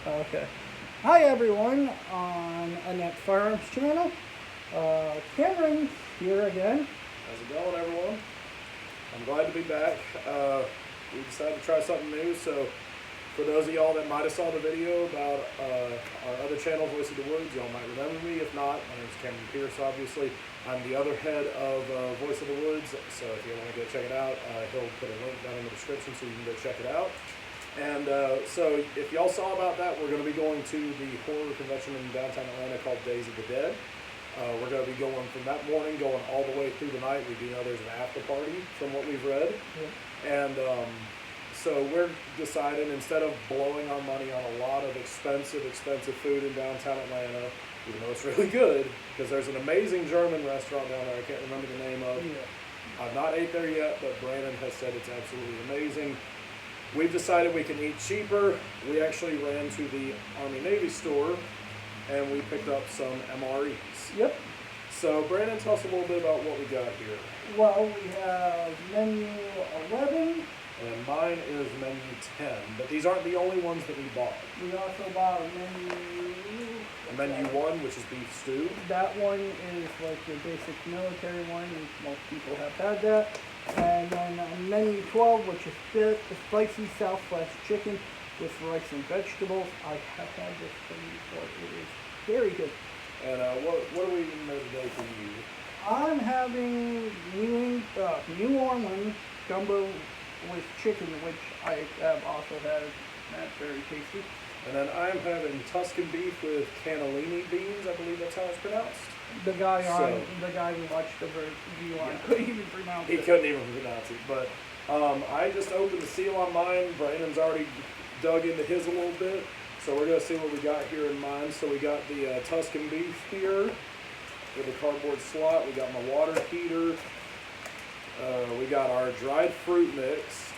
Okay. Hi everyone on Annette Farms channel. Cameron here again. How's it going, everyone? I'm glad to be back. We decided to try something new, so for those of y'all that might have saw the video about our other channel, Voice of the Woods, y'all might remember me. If not, my name's Cameron Pierce, obviously. I'm the other head of Voice of the Woods, so if you want to go check it out, he'll put a link down in the description so you can go check it out. And so if y'all saw about that, we're going to be going to the horror convention in downtown Atlanta called Days of the Dead. We're going to be going from that morning, going all the way through the night. We do know there's an after party from what we've read. Yeah. And so we're deciding, instead of blowing our money on a lot of expensive food in downtown Atlanta, even though it's really good, because there's an amazing German restaurant down there I can't remember the name of. Yeah. I've not ate there yet, but Brandon has said it's absolutely amazing. We've decided we can eat cheaper. We actually ran to the Army-Navy store and we picked up some MREs. Yep. So Brandon, tell us a little bit about what we got here. Well, we have menu 11. And mine is menu 10, but these aren't the only ones that we bought. We also bought a menu 1, which is beef stew. That one is like your basic military one, and most people have had that. And then menu 12, which is the spicy Southwest chicken with rice and vegetables. I have had this thing before. It is very good. And what are we eating there today for you? I'm having New Orleans gumbo with chicken, which I have also had. That's very tasty. And then I'm having Tuscan beef with cannellini beans. I believe that's how it's pronounced. The guy who watched the review on couldn't even pronounce it. He couldn't even pronounce it. But I just opened the seal on mine. Brandon's already dug into his a little bit. So we're going to see what we got here in mine. So we got the Tuscan beef here with a cardboard slot. We got my water heater. We got our dried fruit mix,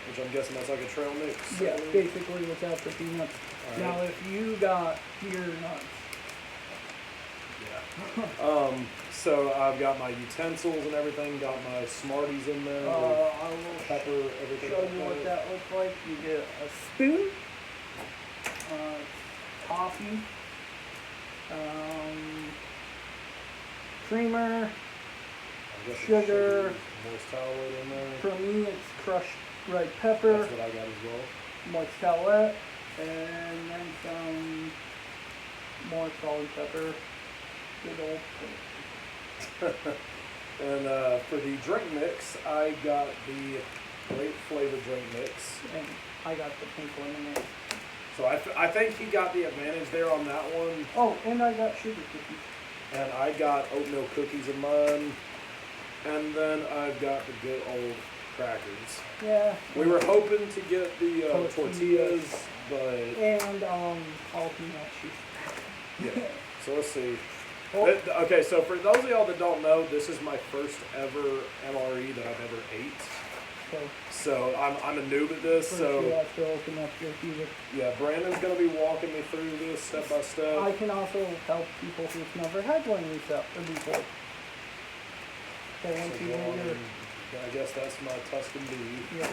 which I'm guessing that's like a trail mix. Yeah, basically without the peanuts. Right. Now if you got your nuts. Yeah. So I've got my utensils and everything, got my Smarties in there, I will pepper, everything. Show you what that looks like. You get a spoon, coffee, creamer, sugar. Moist towelette in there. For me, it's crushed red pepper. That's what I got as well. Moist towelette, and then some more salt and pepper. Good old And for the drink mix, I got the grape flavor drink mix. And I got the pink lemonade. So I think he got the advantage there on that one. Oh, and I got sugar cookies. And I got oatmeal cookies in mine. And then I've got the good old crackers. Yeah. We were hoping to get the tortillas, but... And jalapeno cheese. Yeah. So let's see. Okay, so for those of y'all that don't know, this is my first ever MRE that I've ever ate. So I'm a noob at this. So you have to open up your heater. Yeah, Brandon's gonna be walking me through this step by step. I can also help people who've never had one before. So once you get your, I guess that's my Tuscan beef. Yeah.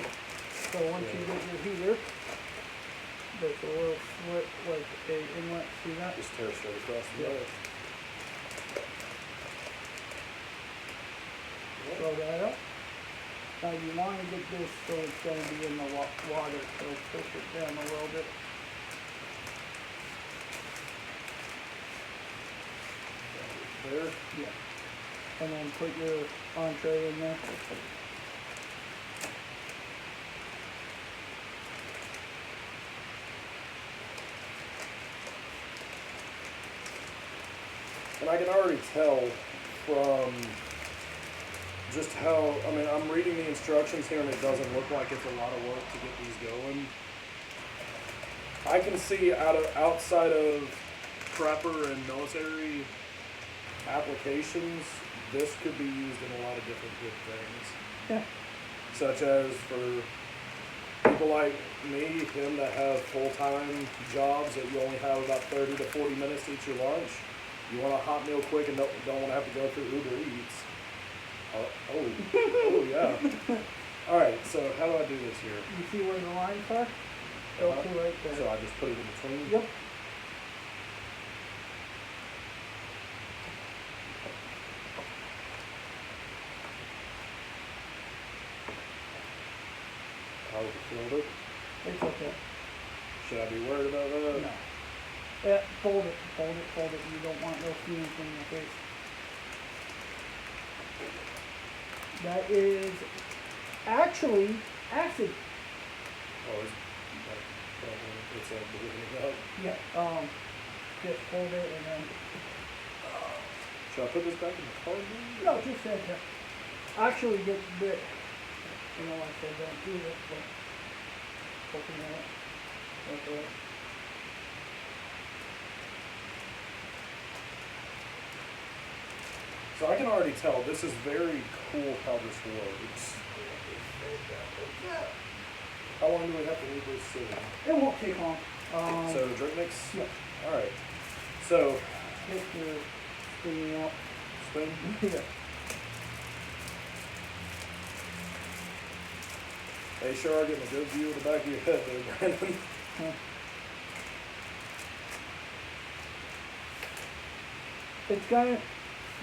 So once you get your heater, there's a little slit like a inlet. See that? Just tear straight across the middle. Throw that up. Now you want to get this so it's going to be in the water, so push it down a little bit. There? Yeah. And then put your entree in there. And I can already tell from just how, I mean, I'm reading the instructions here and it doesn't look like it's a lot of work to get these going. I can see outside of prepper and military applications, this could be used in a lot of different good things. Yeah. Such as for people like me, him that have full-time jobs that you only have about 30 to 40 minutes to eat your lunch. You want a hot meal quick and don't want to have to go through Uber Eats. Oh yeah. All right, so how do I do this here? You see where the lines are? Go to right there. So I just put it in between? Yep. I overfilled it. It's okay. Should I be worried about that? No. Yeah, fold it, fold it, fold it. You don't want no fumes in your face. That is actually acid. Oh, it's bleeding up. Yeah. Just fold it and then. Should I put this back in the cardboard? No, just that. Actually, get bit. You know, I said don't do this, but open that. Okay. So I can already tell this is very cool how this works. How long do we have to leave this sitting? It won't take long. So drink mix? Yeah. Alright. So, Get your spinning out. spin? Yeah. They sure are getting a good view of the back of your head there, Brandon. Huh. It's got.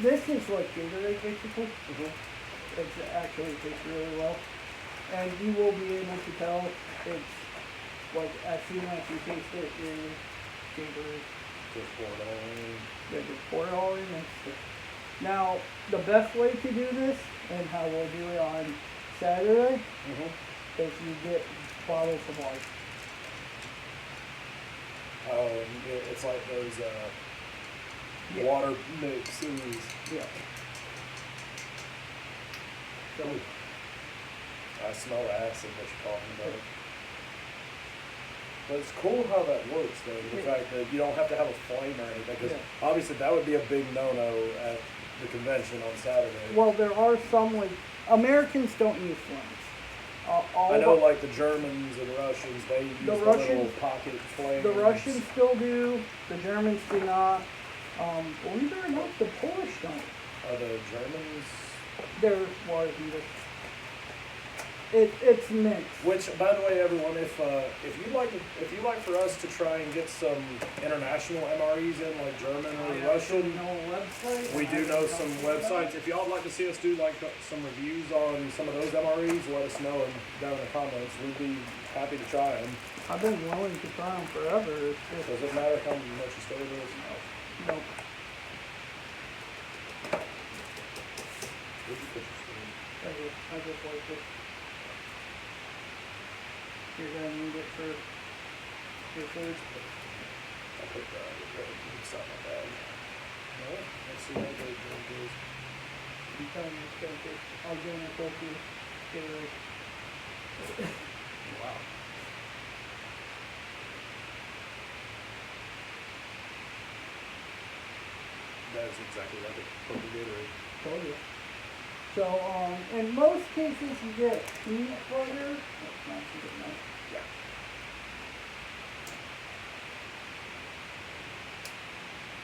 This is like Gatorade basically. Mm-hmm. It actually tastes really well, and you will be able to tell it's like as soon as you taste it, it's Gatorade. Just pour it all in. Yeah, just pour it all in. Now, the best way to do this, and how we'll do it on Saturday, Mm-hmm. is you get bottles of water. Oh, and it's like those Yeah. water mixes. Yeah. So, I smell acid, what you're talking about. But it's cool how that works, though. The Yeah. fact that you don't have to have a flame or anything, because Yeah. obviously that would be a big no-no at the convention on Saturday. well, there are some like Americans don't use flames. All I know, the- like the Germans and Russians, they use the little Russians- pocket flames. The Russians still do. The Germans do not. Believe it or not, the Polish don't. Are the Germans? They're water heaters. It's mixed. Which, by the way, everyone, if you'd like for us to try and get some international MREs in, like German or Russian, we do know some websites. If y'all would like to see us do like some reviews on some of those MREs, let us know down in the comments. We'd be happy to try them. I've been willing to try them forever. It's just, Does it matter how much you stay with us? no. Where'd you put your spoon? I just like it. You're gonna need it for your food. I put it's not my bag. No, let's see how big it is. I'm telling you, it's gonna take. I'll go in a coffee. Get it right. Wow. That is exactly like a purple Gatorade. Told you. So, in most cases you get peanut butter. That's not too good enough. Yeah.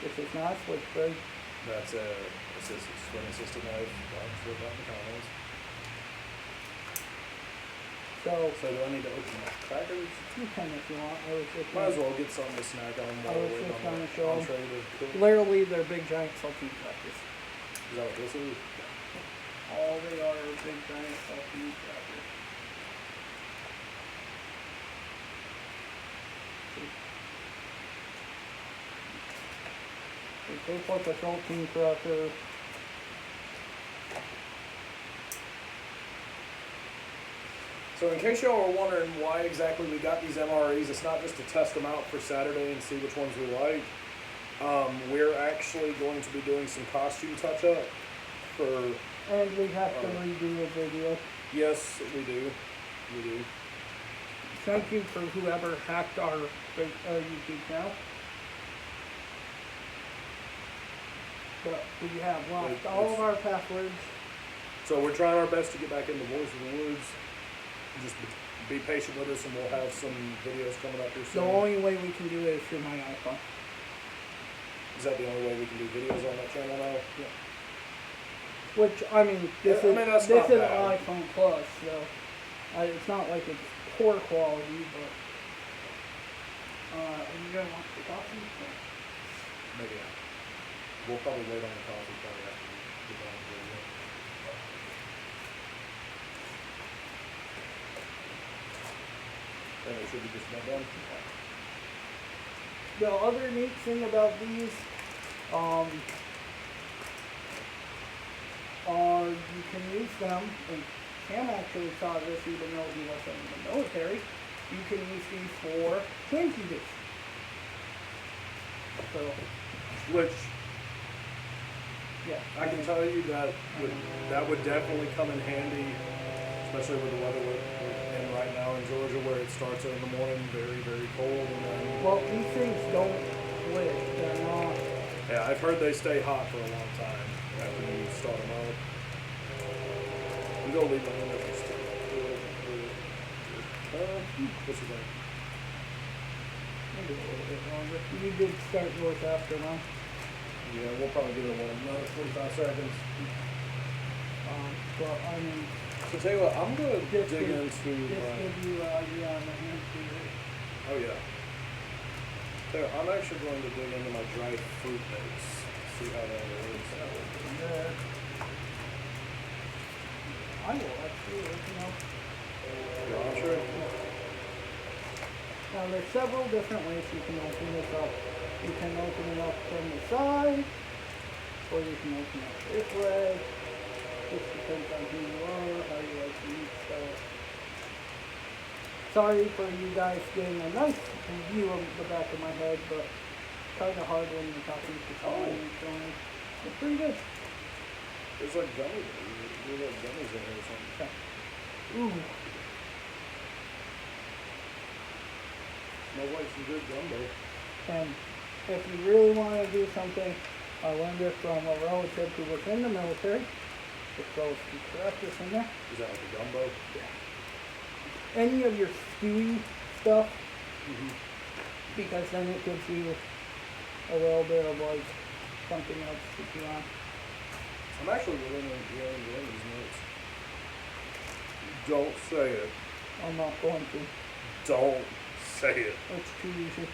This is not switchblade. That's a swing assisted knife. I'll flip out the comments. So, So do I need to open my crackers? you can if you want. I was just Might as well get something to snack on while I was we're waiting just on gonna the show 'em. entree to cook. Literally, they're big giant saltine crackers. Is that what this is? All they are big giant saltine crackers. They taste like a saltine cracker. So in case y'all are wondering why exactly we got these MREs, it's not just to test them out for Saturday and see which ones we like. We're actually going to be doing some costume touch-up for, And we have to redo a video. yes, we do. We do. Thank you for whoever hacked our YouTube channel. But we have lost all of our passwords. So we're trying our best to get back into Voice of the Woods. Just be patient with us and we'll have some videos coming up here The soon. only way we can do it is through my iPhone. Is that the only way we can do videos on that channel now? Which, I mean, this Yeah, I mean, that's is not an bad. iPhone Plus, so it's not like it's poor quality, but Are you gonna want the coffee? Maybe not. We'll probably wait on the coffee probably after we get done with the video. Then it should be just about done. The other neat thing about these, are you can use them, and Cam actually saw this even though he wasn't in the military, you can use these for hand heaters. So, Which yeah. I can tell you that would definitely come in handy, especially with the weather we're in right now in Georgia, where it starts in the morning very, very cold, and then Well, these things don't lit. They're not. yeah, I've heard they stay hot for a long time after you start them up. I'm gonna leave them in there for still. What's your thing? Maybe a little bit longer. You did start yours after now. Yeah, we'll probably give it another 45 seconds. But I mean, So tell you what, I'm gonna Just dig give- into just my. give you an idea on the hand heater. Oh yeah. There, I'm actually going to dig into my dried fruit mix. See how that is. There. I will actually, you know. Your entree? Now there's several different ways you can open this up. You can open it up from the side, or you can open it this way. Just depends on who you are, how you like to eat stuff. Sorry for you guys getting a nice view of the back of my head, but kind of hard when you're talking to someone and showing. It's pretty good. There's like gummies. There's like gummies in here or something. Ooh. Smells like some good gumbo. And if you really want to do something, I learned it from a relative who was in the military. Just throw some correctors in there. Is that like a gumbo? Any of your stewy stuff, Mm-hmm. because then it gives you a little bit of like something else to chew on. I'm actually really enjoying these notes. Don't say it. I'm not going to. Don't say it. It's too easy.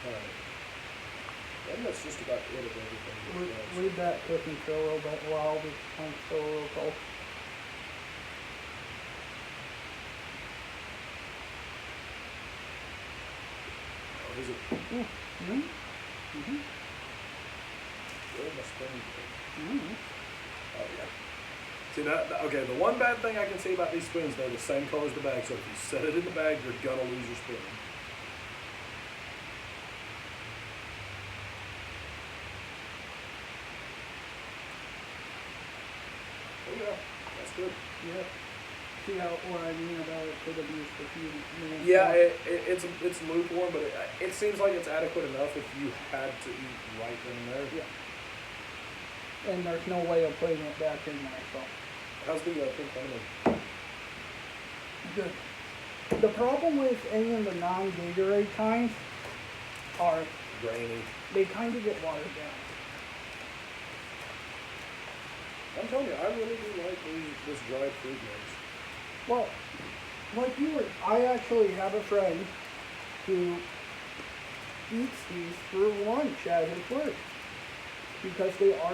Alright. I think that's just about it of everything. Leave that cooking for a little bit while I'm still a little cold. Oh, is it? Mm-hmm. Mm-hmm. Where am I spending it? Mm-hmm. Oh, yeah. See, okay, the one bad thing I can see about these spoons, they're the same color as the bag, so if you set it in the bag, you're gonna lose your spoon. Oh, yeah, that's good. Yeah. See how what I mean about it could have used a few minutes. Yeah, it's lukewarm, but it seems like it's adequate enough if you had to eat right then and there. Yeah. And there's no way of putting it back in there, so. How's the pink lemon? Good. The problem with any of the non-Gatorade kinds are Grainy. they kind of get watered down. I'm telling you, I really do like this dried fruit mix. Well, like you were, I actually have a friend who eats these for lunch at his work because they are.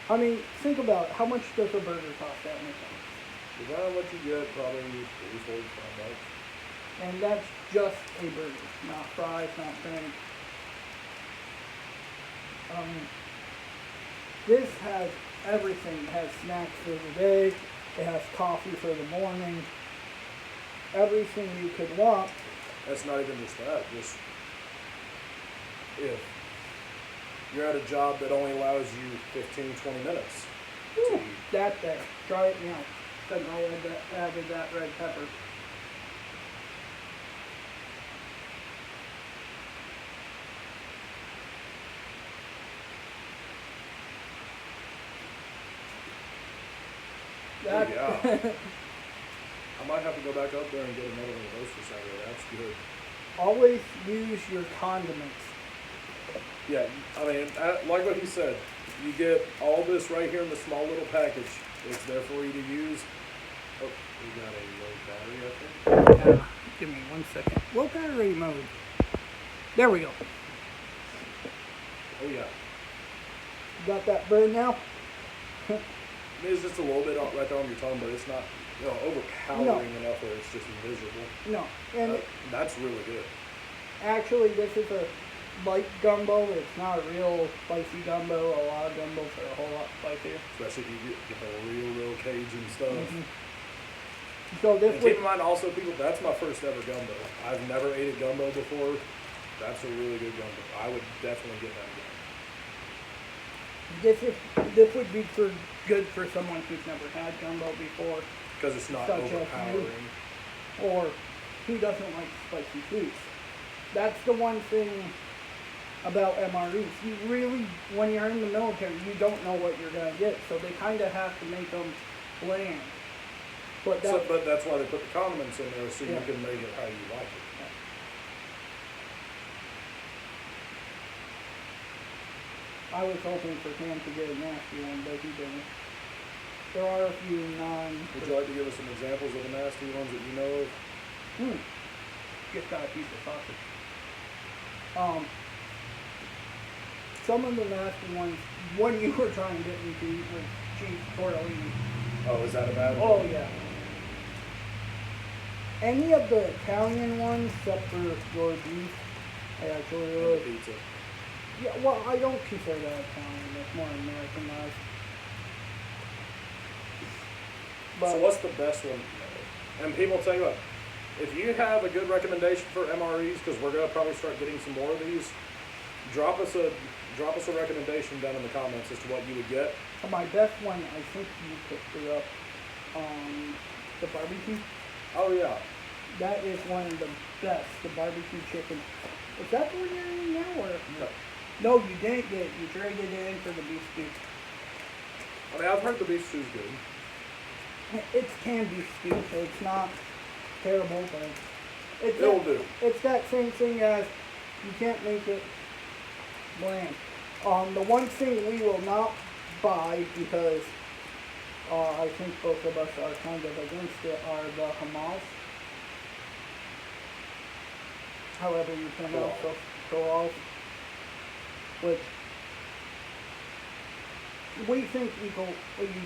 I mean, think about it. How much does a burger cost at McDonald's? Around what you get, probably $40, $45. And that's just a burger, not fries, not drink. This has everything. It has snacks for the day. It has coffee for the morning. Everything you could want. That's not even just that. Just if you're at a job that only allows you 15, 20 minutes to Whew, eat. that there. Try it now. Then I added that red pepper. That, Yeah. I might have to go back up there and get another one of those for Saturday. That's good. always use your condiments. Yeah, I mean, like what he said, you get all this right here in the small little package. It's there for you to use. Oh, We got a low battery, I think. Give me 1 second. Low battery mode. There we go. Oh yeah. Got that bird now? It's just a little bit right there on your tongue, but it's not, overpowering enough where it's just invisible. No. And That's really good. actually, this is a light gumbo. It's not a real spicy gumbo. A lot of gumbos are a whole lot spicier. Especially if you get the real Cajun stuff. Mhm. So this And would, keep in mind also, people, that's my first ever gumbo. I've never ate a gumbo before. That's a really good gumbo. I would definitely get that again. this would be good for someone who's never had gumbo before, Because it's not Such as overpowering. or who doesn't like spicy foods. That's the one thing about MREs. You really, when you're in the military, you don't know what you're gonna get, so they kind of have to make them bland. But that, But that's why they put the condiments in there, so Yeah. you can make it how you like it. I was hoping for him to get a nasty one, but he didn't. There are a few Would you like to give us some examples of the nasty ones that you know of? Just got a piece of sausage. Some of the nasty ones, one you were trying to get me to eat was cheese tortellini. Oh, is that a bad one? Oh yeah. Any of the Italian ones, except for your beef, I actually And the really. pizza. Yeah, well, I don't consider that Italian. That's more Americanized. But So what's the best one? And people tell you what, if you have a good recommendation for MREs, because we're gonna probably start getting some more of these, drop us a recommendation down in the comments as to what you would get. my best one, I think you picked it up. The barbecue. Oh yeah. That is one of the best. The barbecue chicken. Is that the one you're eating now, or? No. No, you didn't get it. You traded it in for the beef stew. I mean, I've heard the beef stew's good. It's canned beef stew, so it's not terrible, but it's It'll that, do. it's that same thing as you can't make it bland. The one thing we will not buy because I think both of us are kind of against it are the Hamas. However you pronounce those, Koals, which we think you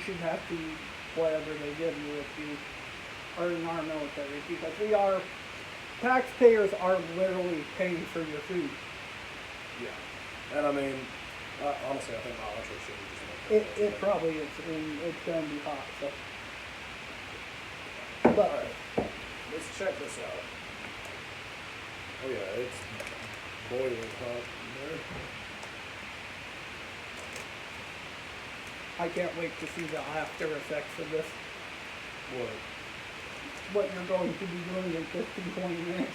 should have to eat whatever they give you if you are in our military, because taxpayers are literally paying for your food. Yeah. And I mean, honestly, I think my entree should be just like It probably is, and it's going to be hot, so. But, Alright, let's check this out. Oh yeah, it's boiling hot in there. I can't wait to see the after effects of this. What? What you're going to be doing in 15, 20 minutes.